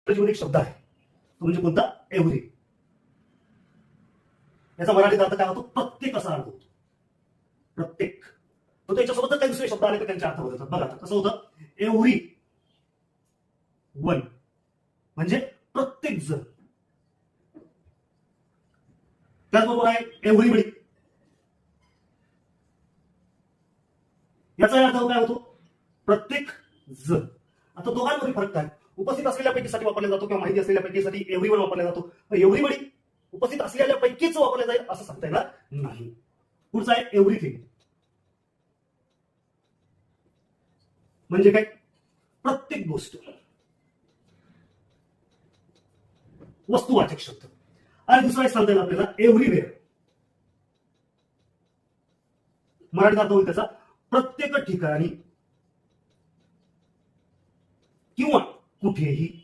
इंग्रजीमध्ये एक शब्द आहे, तो म्हणजे कोणता? एव्हरी. याचा मराठीत अर्थ काय होतो? प्रत्येक असा अर्थ होतो. प्रत्येक. तर त्याच्यासोबत काही दुसरे शब्द आले तर त्यांचे अर्थ बदलतात. बघा आता कसं होतं? एव्हरी वन म्हणजे प्रत्येक जण. त्याचबरोबर आहे एव्हरीबडी. याचा अर्थ काय होतो? प्रत्येक जण. आता दोघांमध्ये फरक काय? उपस्थित असलेल्या पैकीसाठी वापरला जातो किंवा माहिती असलेल्या पैकीसाठी एव्हरीवन वापरला जातो. एव्हरीबडी उपस्थित असलेल्या पैकीच वापरला जाईल असं सांगता येणार नाही. पुढचा आहे एव्हरीथिंग. म्हणजे काय? प्रत्येक गोष्ट. वस्तुवाचक शब्द. आणि दुसरा एक सांगता येईल आपल्याला एव्हरीवेअर. मराठीत अर्थ होईल त्याचा प्रत्येक ठिकाणी किंवा कुठेही.